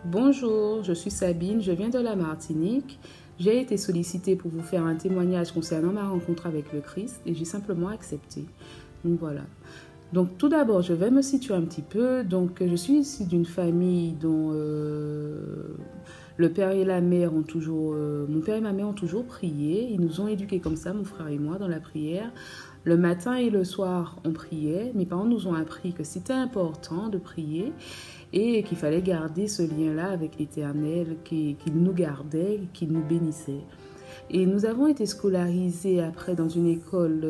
Bonjour, je suis Sabine, je viens de la Martinique. J'ai été sollicitée pour vous faire un témoignage concernant ma rencontre avec le Christ et j'ai simplement accepté. Donc voilà. Donc tout d'abord, je vais me situer un petit peu. Donc je suis issue d'une famille dont le père et la mère ont toujours, mon père et ma mère ont toujours prié. Ils nous ont éduqués comme ça, mon frère et moi, dans la prière. Le matin et le soir, on priait. Mes parents nous ont appris que c'était important de prier et qu'il fallait garder ce lien-là avec l'Éternel, qu'il nous gardait, qu'il nous bénissait. Et nous avons été scolarisés après dans une école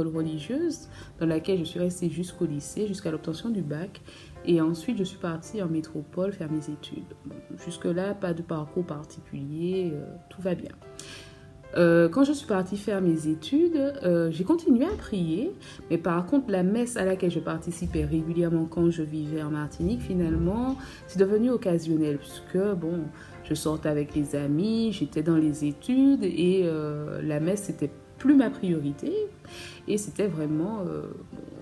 religieuse dans laquelle je suis restée jusqu'au lycée, jusqu'à l'obtention du bac. Et ensuite, je suis partie en métropole faire mes études. Bon, jusque-là, pas de parcours particulier, tout va bien. Quand je suis partie faire mes études, j'ai continué à prier, mais par contre, la messe à laquelle je participais régulièrement quand je vivais en Martinique, finalement, c'est devenu occasionnel, puisque, bon, je sortais avec les amis, j'étais dans les études, et la messe, c'était plus ma priorité, et c'était vraiment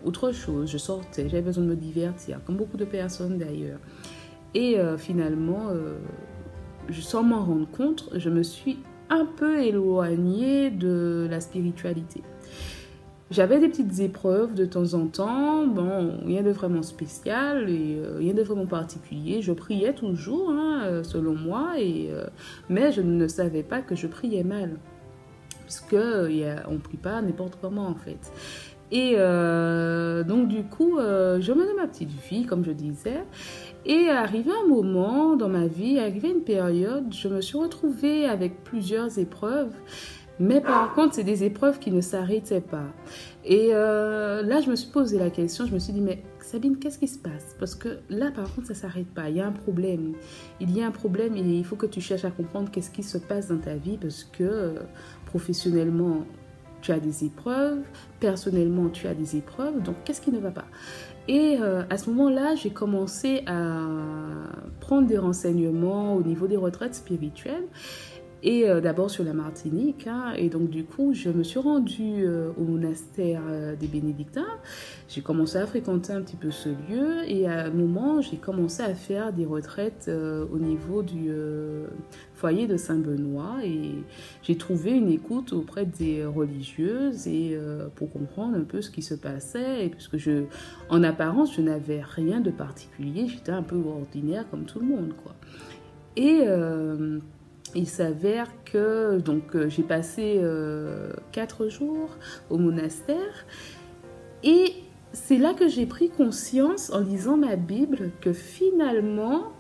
autre chose. Je sortais, j'avais besoin de me divertir, comme beaucoup de personnes d'ailleurs. Et finalement, sans m'en rendre compte, je me suis un peu éloignée de la spiritualité. J'avais des petites épreuves de temps en temps, bon, rien de vraiment spécial et rien de vraiment particulier. Je priais toujours, hein, selon moi, mais je ne savais pas que je priais mal, puisque on ne prie pas n'importe comment en fait. Et donc du coup, je menais ma petite vie, comme je disais. Et arrivé un moment dans ma vie, arrivé une période, je me suis retrouvée avec plusieurs épreuves. Mais par contre, c'est des épreuves qui ne s'arrêtaient pas. Et là, je me suis posé la question, je me suis dit, mais Sabine, qu'est-ce qui se passe? Parce que là, par contre, ça ne s'arrête pas. Il y a un problème. Il y a un problème et il faut que tu cherches à comprendre qu'est-ce qui se passe dans ta vie parce que professionnellement, tu as des épreuves, personnellement, tu as des épreuves. Donc, qu'est-ce qui ne va pas? Et à ce moment-là, j'ai commencé à prendre des renseignements au niveau des retraites spirituelles. Et d'abord sur la Martinique, hein, et donc du coup, je me suis rendue au monastère des Bénédictins. J'ai commencé à fréquenter un petit peu ce lieu et à un moment, j'ai commencé à faire des retraites au niveau du foyer de Saint-Benoît et j'ai trouvé une écoute auprès des religieuses et pour comprendre un peu ce qui se passait et puisque en apparence, je n'avais rien de particulier, j'étais un peu ordinaire comme tout le monde, quoi. Et il s'avère que j'ai passé 4 jours au monastère et c'est là que j'ai pris conscience en lisant ma Bible que finalement,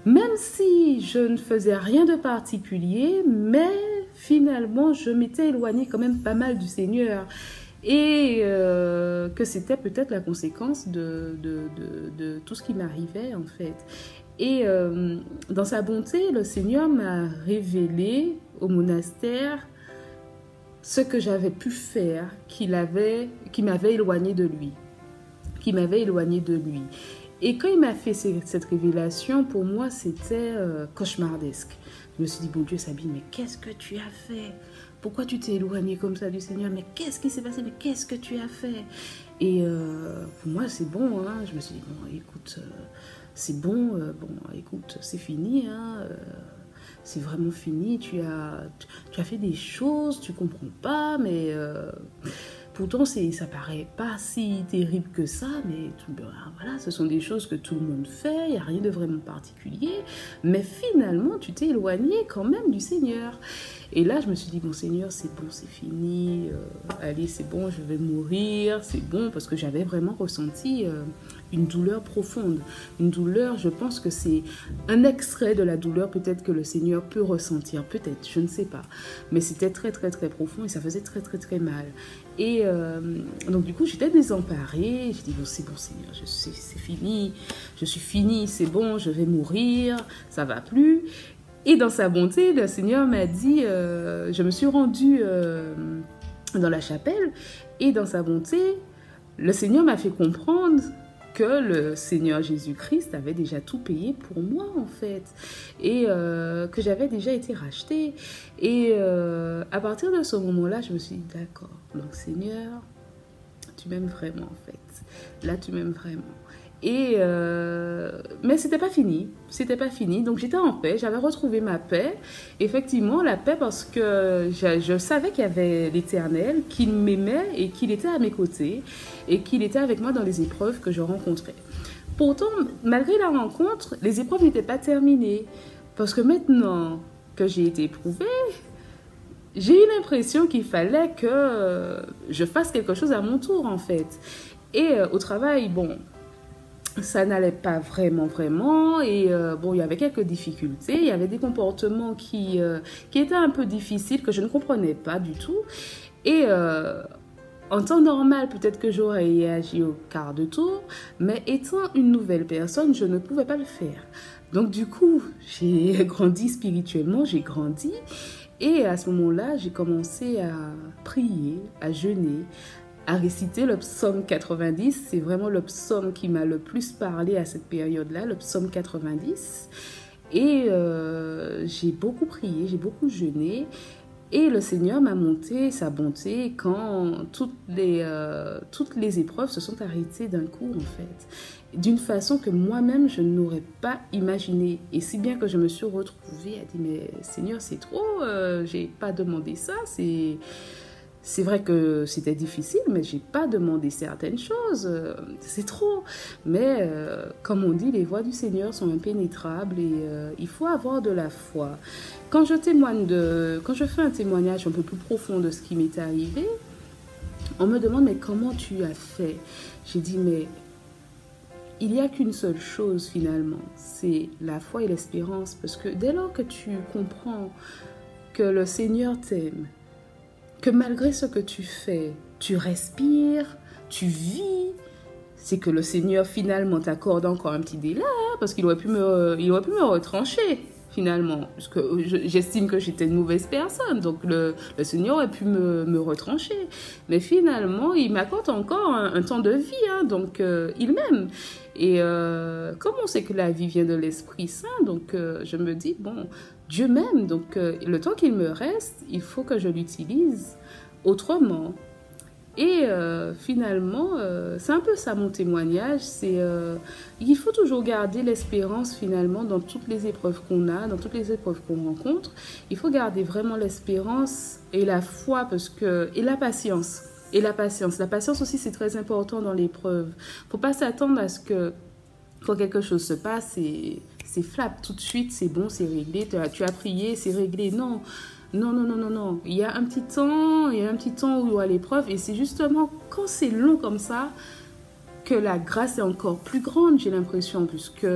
même si je ne faisais rien de particulier, mais finalement je m'étais éloignée quand même pas mal du Seigneur et que c'était peut-être la conséquence de tout ce qui m'arrivait en fait. Et dans sa bonté, le Seigneur m'a révélé au monastère ce que j'avais pu faire qui m'avait éloigné de lui. Qui m'avait éloigné de lui. Et quand il m'a fait cette révélation, pour moi, c'était cauchemardesque. Je me suis dit, bon Dieu, Sabine, mais qu'est-ce que tu as fait? Pourquoi tu t'es éloignée comme ça du Seigneur? Mais qu'est-ce qui s'est passé? Mais qu'est-ce que tu as fait? Et pour moi, c'est bon. Hein? Je me suis dit, bon, écoute, c'est bon. Bon, écoute, c'est fini. Hein? C'est vraiment fini. Tu as fait des choses, tu comprends pas, mais pourtant, ça paraît pas si terrible que ça, mais voilà, ce sont des choses que tout le monde fait, il n'y a rien de vraiment particulier, mais finalement, tu t'es éloigné quand même du Seigneur. Et là, je me suis dit, bon Seigneur, c'est bon, c'est fini, allez, c'est bon, je vais mourir, c'est bon, parce que j'avais vraiment ressenti une douleur profonde. Une douleur, je pense que c'est un extrait de la douleur peut-être que le Seigneur peut ressentir, peut-être, je ne sais pas. Mais c'était très, très, très profond et ça faisait très, très, très mal. Et donc du coup, j'étais désemparée. J'ai dit, bon, c'est bon Seigneur, c'est fini, je suis finie, c'est bon, je vais mourir, ça va plus. Et dans sa bonté, le Seigneur m'a dit, je me suis rendue dans la chapelle et dans sa bonté, le Seigneur m'a fait comprendre que le Seigneur Jésus-Christ avait déjà tout payé pour moi en fait et que j'avais déjà été rachetée. Et à partir de ce moment-là, je me suis dit d'accord, donc Seigneur, tu m'aimes vraiment en fait. Là, tu m'aimes vraiment. Mais c'était pas fini, donc j'étais en paix, j'avais retrouvé ma paix, effectivement la paix parce que je savais qu'il y avait l'Éternel, qu'il m'aimait et qu'il était à mes côtés et qu'il était avec moi dans les épreuves que je rencontrais. Pourtant, malgré la rencontre, les épreuves n'étaient pas terminées parce que maintenant que j'ai été éprouvée, j'ai eu l'impression qu'il fallait que je fasse quelque chose à mon tour en fait. Et au travail, bon, ça n'allait pas vraiment et bon, il y avait quelques difficultés, il y avait des comportements qui étaient un peu difficiles que je ne comprenais pas du tout et en temps normal peut-être que j'aurais réagi au quart de tour, mais étant une nouvelle personne je ne pouvais pas le faire. Donc du coup j'ai grandi spirituellement, j'ai grandi et à ce moment-là j'ai commencé à prier, à jeûner, à réciter le psaume 90. C'est vraiment le psaume qui m'a le plus parlé à cette période-là, le psaume 90. Et j'ai beaucoup prié, j'ai beaucoup jeûné. Et le Seigneur m'a montré sa bonté quand toutes les épreuves se sont arrêtées d'un coup, en fait. D'une façon que moi-même, je n'aurais pas imaginé. Et si bien que je me suis retrouvée à dire, mais Seigneur, c'est trop, j'ai pas demandé ça, c'est vrai que c'était difficile, mais j'ai pas demandé certaines choses. C'est trop. Mais comme on dit, les voies du Seigneur sont impénétrables et il faut avoir de la foi. Quand je fais un témoignage un peu plus profond de ce qui m'est arrivé, on me demande mais comment tu as fait? J'ai dit mais il n'y a qu'une seule chose finalement, c'est la foi et l'espérance. Parce que dès lors que tu comprends que le Seigneur t'aime, que malgré ce que tu fais, tu respires, tu vis, c'est que le Seigneur finalement t'accorde encore un petit délai, hein, parce qu'il aurait pu me retrancher finalement, parce que j'estime que j'étais une mauvaise personne, donc le Seigneur aurait pu me retrancher, mais finalement il m'accorde encore un temps de vie, hein, donc il m'aime. Et comme on sait que la vie vient de l'Esprit Saint, donc je me dis, bon, Dieu m'aime, donc le temps qu'il me reste, il faut que je l'utilise autrement. Et finalement, c'est un peu ça mon témoignage, il faut toujours garder l'espérance finalement dans toutes les épreuves qu'on a, dans toutes les épreuves qu'on rencontre. Il faut garder vraiment l'espérance et la foi et la patience. La patience aussi, c'est très important dans l'épreuve. Il ne faut pas s'attendre à ce que quand quelque chose se passe, c'est flap tout de suite, c'est bon, c'est réglé, tu as prié, c'est réglé. Non. Il y a un petit temps, où il y a l'épreuve et c'est justement quand c'est long comme ça que la grâce est encore plus grande, j'ai l'impression, puisque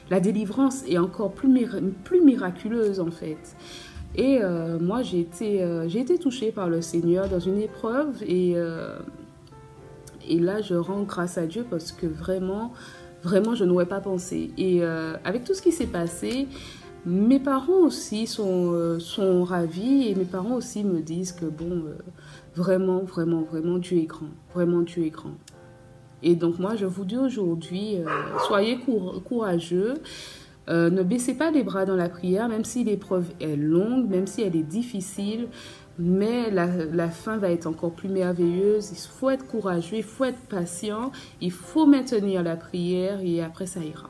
la délivrance est encore plus miraculeuse en fait. Et moi, j'ai été touchée par le Seigneur dans une épreuve et là, je rends grâce à Dieu parce que vraiment, je n'aurais pas pensé. Et avec tout ce qui s'est passé, mes parents aussi sont ravis et mes parents aussi me disent que bon, vraiment, Dieu est grand. Vraiment, Dieu est grand. Et donc moi, je vous dis aujourd'hui, soyez courageux. Ne baissez pas les bras dans la prière, même si l'épreuve est longue, même si elle est difficile, mais la fin va être encore plus merveilleuse. Il faut être courageux, il faut être patient, il faut maintenir la prière et après ça ira.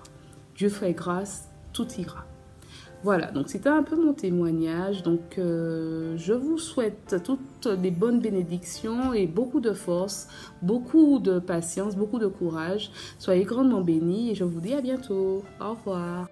Dieu fait grâce, tout ira. Voilà, donc c'était un peu mon témoignage. Donc je vous souhaite toutes les bonnes bénédictions et beaucoup de force, beaucoup de patience, beaucoup de courage. Soyez grandement bénis et je vous dis à bientôt. Au revoir.